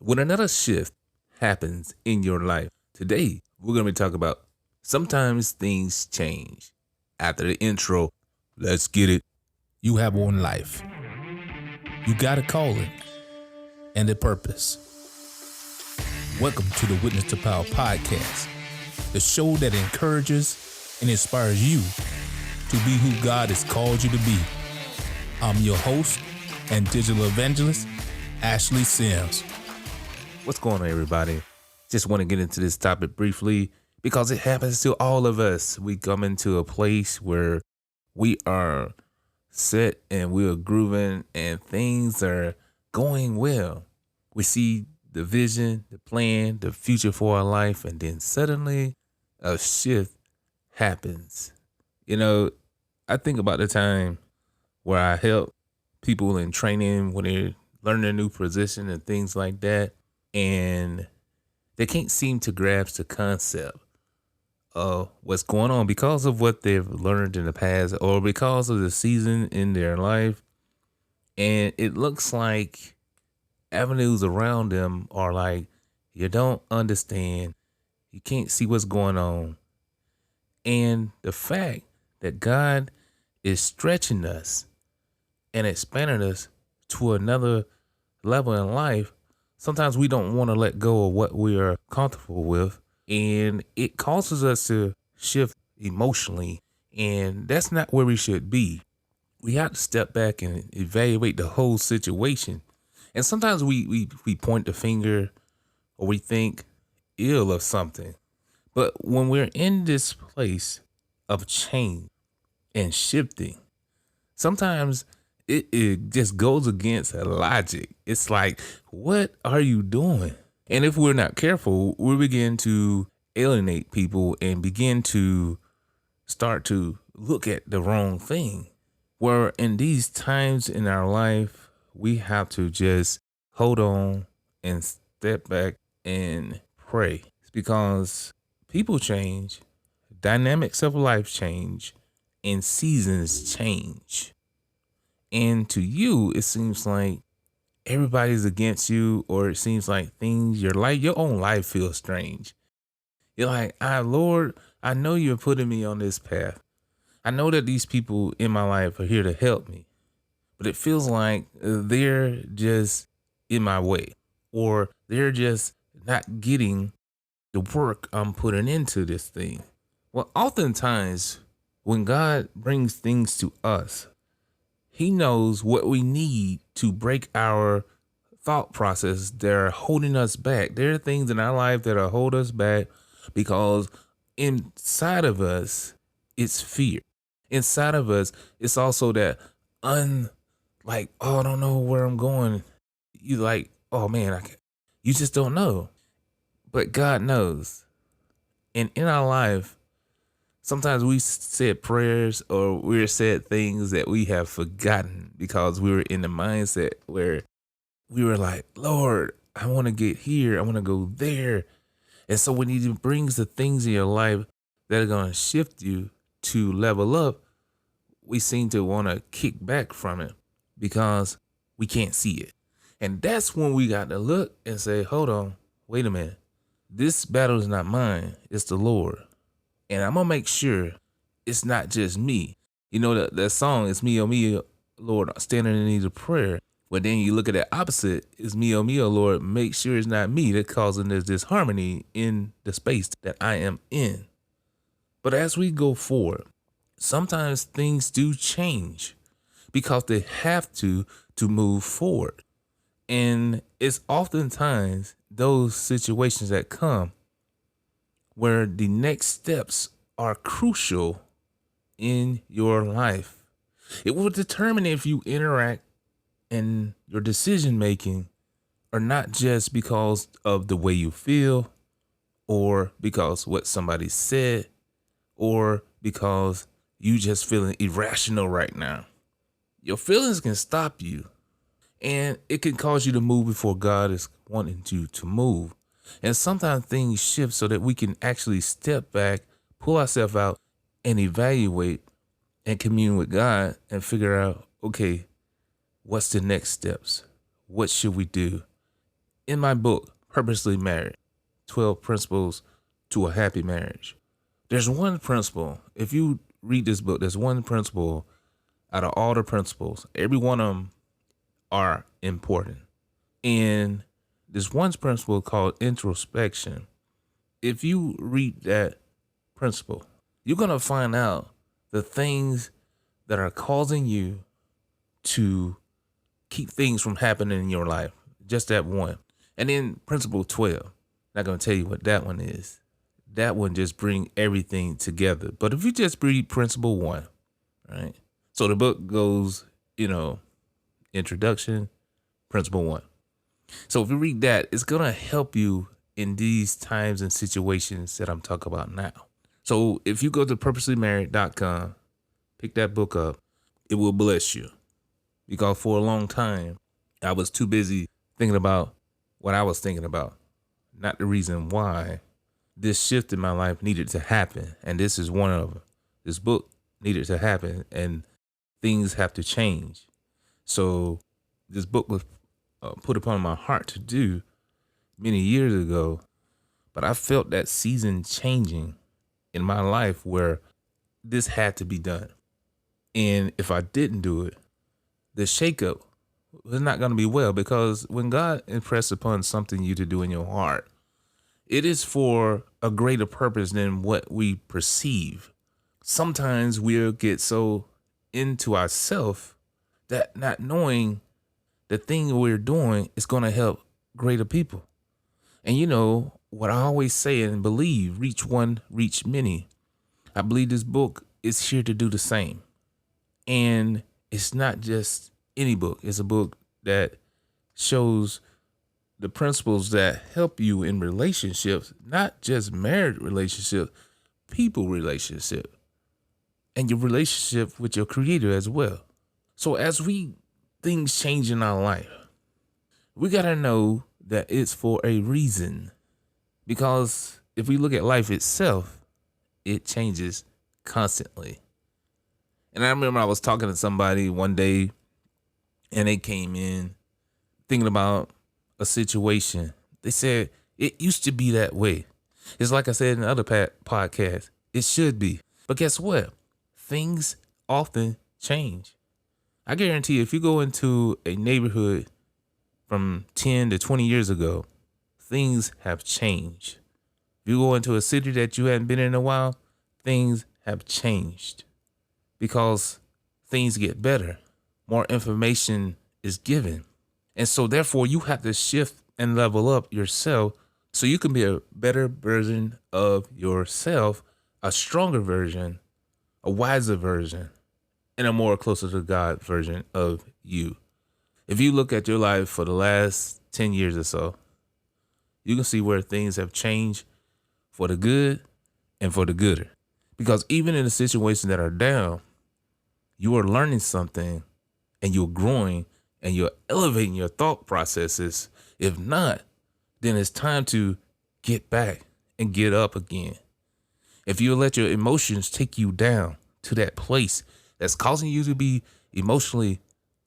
when another shift happens in your life. Today, we're going to be talking about sometimes things change. After the intro, let's get it. You have one life. You got a calling and a purpose. Welcome to the Witness to Power podcast, the show that encourages and inspires you to be who God has called you to be. I'm your host and digital evangelist, Ashley Sims. What's going on, everybody? Just want to get into this topic briefly because it happens to all of us. We come into a place where we are set and we are grooving and things are going well. We see the vision, the plan, the future for our life, and then suddenly a shift happens. You know, I think about the time where I help people in training when they're learning a new position and things like that, and they can't seem to grasp the concept of what's going on because of what they've learned in the past or because of the season in their life. And it looks like avenues around them are like, you don't understand, you can't see what's going on. And the fact that God is stretching us and expanding us to another level in life, sometimes we don't want to let go of what we are comfortable with. And it causes us to shift emotionally. And that's not where we should be. We have to step back and evaluate the whole situation. And sometimes we point the finger or we think ill of something. But when we're in this place of change and shifting, sometimes it just goes against logic. It's like, what are you doing? And if we're not careful, we begin to alienate people and begin to start to look at the wrong thing. Where in these times in our life, we have to just hold on and step back and pray. It's because people change, dynamics of life change, and seasons change. And to you, it seems like everybody's against you, or it seems like things, your own life feels strange. You're like, Lord, I know you're putting me on this path. I know that these people in my life are here to help me, but it feels like they're just in my way, or they're just not getting the work I'm putting into this thing. Well, oftentimes when God brings things to us, He knows what we need to break our thought process that are holding us back. There are things in our life that are hold us back because inside of us, it's fear. Inside of us, it's also that I don't know where I'm going. You like, oh man, you just don't know. But God knows. And in our life, sometimes we said prayers or we said things that we have forgotten because we were in the mindset where we were like, Lord, I want to get here. I want to go there. And so when He brings the things in your life that are going to shift you to level up, we seem to want to kick back from it because we can't see it. And that's when we got to look and say, hold on, wait a minute. This battle is not mine. It's the Lord. And I'm going to make sure it's not just me. You know, that song is me, oh, Lord, standing in need of prayer. But then you look at the opposite, it's me, oh, Lord, make sure it's not me that's causing this disharmony in the space that I am in. But as we go forward, sometimes things do change because they have to move forward. And it's oftentimes those situations that come where the next steps are crucial in your life. It will determine if you interact in your decision making or not just because of the way you feel or because what somebody said or because you just feeling irrational right now. Your feelings can stop you and it can cause you to move before God is wanting you to move. And sometimes things shift so that we can actually step back, pull ourselves out, and evaluate and commune with God and figure out, okay, what's the next steps? What should we do? In my book, Purposely Married, 12 Principles to a Happy Marriage, there's one principle. If you read this book, there's one principle out of all the principles. Every one of them are important. And there's one principle called introspection. If you read that principle, you're going to find out the things that are causing you to keep things from happening in your life. Just that one. And then principle 12, not going to tell you what that one is. That one just bring everything together. But if you just read principle 1, right? So the book goes, introduction, principle 1. So if you read that, it's going to help you in these times and situations that I'm talking about now. So if you go to purposelymarried.com, pick that book up, it will bless you. Because for a long time, I was too busy thinking about what I was thinking about, not the reason why this shift in my life needed to happen. And this is one of them. This book needed to happen and things have to change. So this book was put upon my heart to do many years ago, but I felt that season changing in my life where this had to be done. And if I didn't do it, the shakeup was not going to be well, because when God impressed upon something you to do in your heart, it is for a greater purpose than what we perceive. Sometimes we'll get so into ourselves that not knowing the thing we're doing is going to help greater people. And what I always say and believe, reach one, reach many. I believe this book is here to do the same. And it's not just any book. It's a book that shows the principles that help you in relationships, not just marriage relationships, people relationship, and your relationship with your creator as well. So as things change in our life, we got to know that it's for a reason. Because if we look at life itself, it changes constantly. And I remember I was talking to somebody one day and they came in thinking about a situation. They said, it used to be that way. It's like I said in the other podcast, it should be. But guess what? Things often change. I guarantee if you go into a neighborhood from 10 to 20 years ago, things have changed. If you go into a city that you hadn't been in a while, things have changed. Because things get better. More information is given. And so therefore you have to shift and level up yourself so you can be a better version of yourself, a stronger version, a wiser version, and a more closer to God version of you. If you look at your life for the last 10 years or so, you can see where things have changed for the good and for the gooder. Because even in the situations that are down, you are learning something and you're growing and you're elevating your thought processes. If not, then it's time to get back and get up again. If you let your emotions take you down to that place that's causing you to be emotionally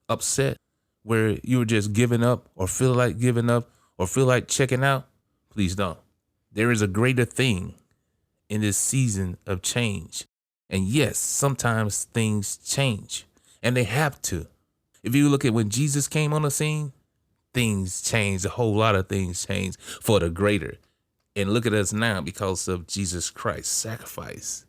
upset, where you're just giving up or feel like giving up or feel like checking out, please don't. There is a greater thing in this season of change. And yes, sometimes things change, and they have to. If you look at when Jesus came on the scene, things changed. A whole lot of things changed for the greater. And look at us now because of Jesus Christ's sacrifice.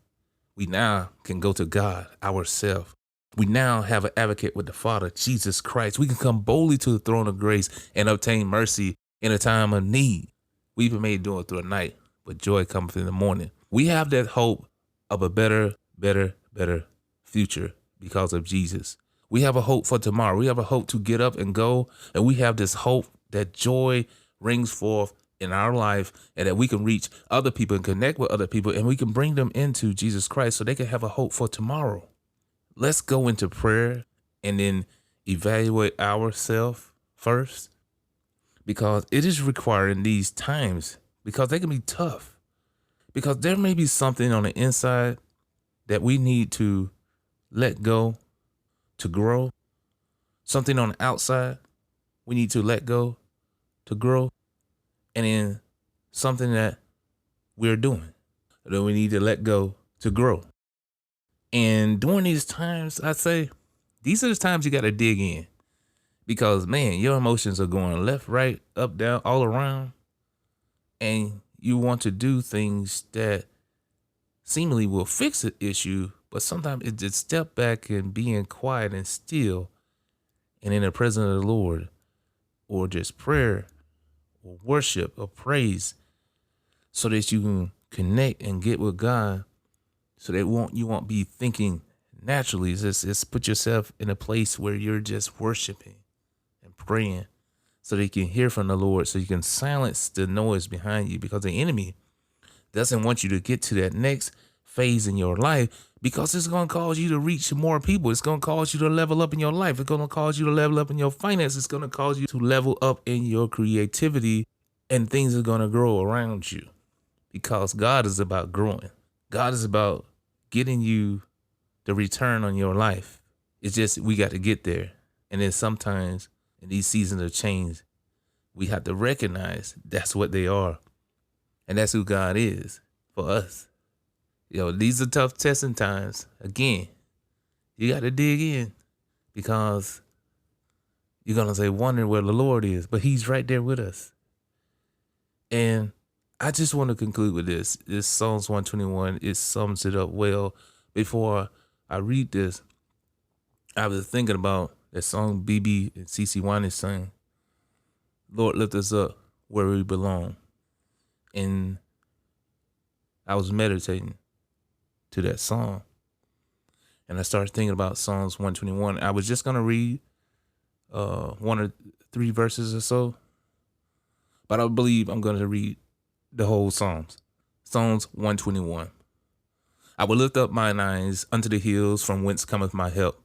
We now can go to God ourselves. We now have an advocate with the Father, Jesus Christ. We can come boldly to the throne of grace and obtain mercy in a time of need. Weeping may endure through the night, but joy cometh in the morning. We have that hope of a better future because of Jesus. We have a hope for tomorrow. We have a hope to get up and go. And we have this hope that joy rings forth in our life and that we can reach other people and connect with other people and we can bring them into Jesus Christ so they can have a hope for tomorrow. Let's go into prayer and then evaluate ourselves first, because it is required in these times, because they can be tough, because there may be something on the inside that we need to let go to grow. Something on the outside we need to let go to grow. and in something that we're doing that we need to let go to grow. And during these times, I say, these are the times you got to dig in, because, man, your emotions are going left, right, up, down, all around. And you want to do things that seemingly will fix the issue, but sometimes it's just step back and being quiet and still and in the presence of the Lord, or just prayer or worship or praise, so that you can connect and get with God, so that you won't be thinking naturally. Just put yourself in a place where you're just worshiping and praying, so that you can hear from the Lord, so you can silence the noise behind you, because the enemy doesn't want you to get to that next phase in your life, because it's going to cause you to reach more people. It's going to cause you to level up in your life. It's going to cause you to level up in your finances. It's going to cause you to level up in your creativity, and things are going to grow around you, because God is about growing. God is about getting you the return on your life. It's just, we got to get there. And then sometimes in these seasons of change, we have to recognize that's what they are. And that's who God is for us. These are tough testing times. Again, you got to dig in, because you're going to say, wonder where the Lord is, but he's right there with us. And I just want to conclude with this. This Psalms 121, it sums it up well. Before I read this, I was thinking about that song BB and CeCe Winans sang, Lord, lift us up where we belong. And I was meditating to that song, and I started thinking about Psalms 121. I was just going to read 1 or 3 verses or so, but I believe I'm going to read the whole Psalms. Psalms 121. I will lift up mine eyes unto the hills, from whence cometh my help.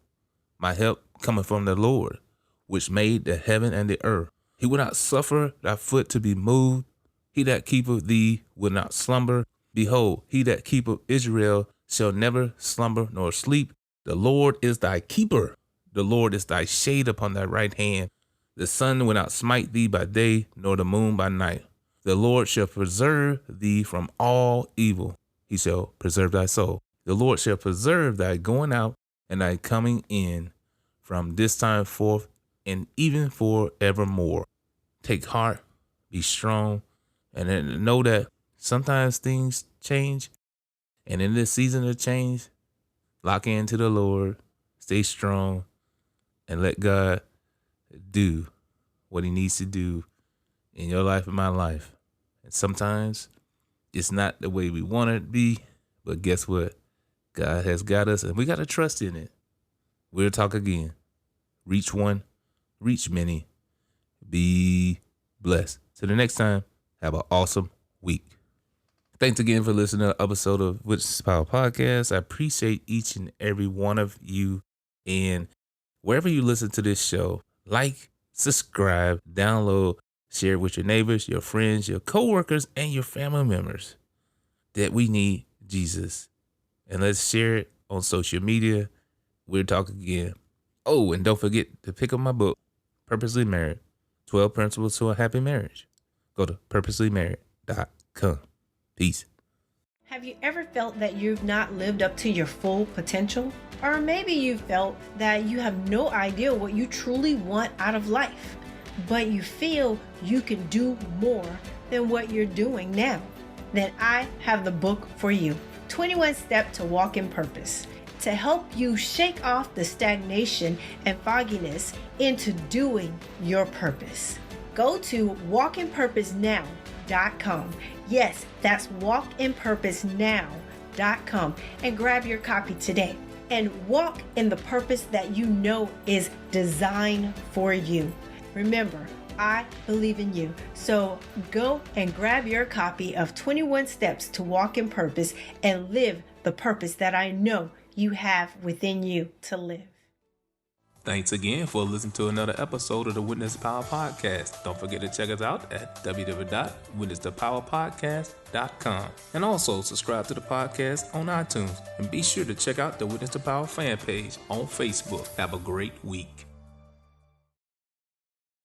My help cometh from the Lord, which made the heaven and the earth. He will not suffer thy foot to be moved. He that keepeth thee will not slumber. Behold, he that keepeth Israel shall never slumber nor sleep. The Lord is thy keeper. The Lord is thy shade upon thy right hand. The sun will not smite thee by day, nor the moon by night. The Lord shall preserve thee from all evil. He shall preserve thy soul. The Lord shall preserve thy going out and thy coming in from this time forth and even forevermore. Take heart, be strong, and then know that sometimes things change. And in this season of change, lock into the Lord, stay strong, and let God do what he needs to do in your life and my life. And sometimes it's not the way we want it to be, but guess what? God has got us, and we got to trust in it. We'll talk again. Reach one, reach many. Be blessed. Till the next time, have an awesome week. Thanks again for listening to an episode of Witness to Power Podcast. I appreciate each and every one of you. And wherever you listen to this show, like, subscribe, download, share it with your neighbors, your friends, your coworkers, and your family members, that we need Jesus. And let's share it on social media. We'll talk again. Oh, and don't forget to pick up my book, Purposely Married, 12 Principles to a Happy Marriage. Go to purposelymarried.com. Peace. Have you ever felt that you've not lived up to your full potential? Or maybe you felt that you have no idea what you truly want out of life, but you feel you can do more than what you're doing now? Then I have the book for you, 21 Steps to Walk in Purpose, to help you shake off the stagnation and fogginess into doing your purpose. Go to walkinpurposenow.com. Yes, that's walkinpurposenow.com and grab your copy today and walk in the purpose that you know is designed for you. Remember, I believe in you. So go and grab your copy of 21 Steps to Walk in Purpose and live the purpose that I know you have within you to live. Thanks again for listening to another episode of the Witness to Power Podcast. Don't forget to check us out at www.witnesstopowerpodcast.com. And also subscribe to the podcast on iTunes. And be sure to check out the Witness to Power fan page on Facebook. Have a great week.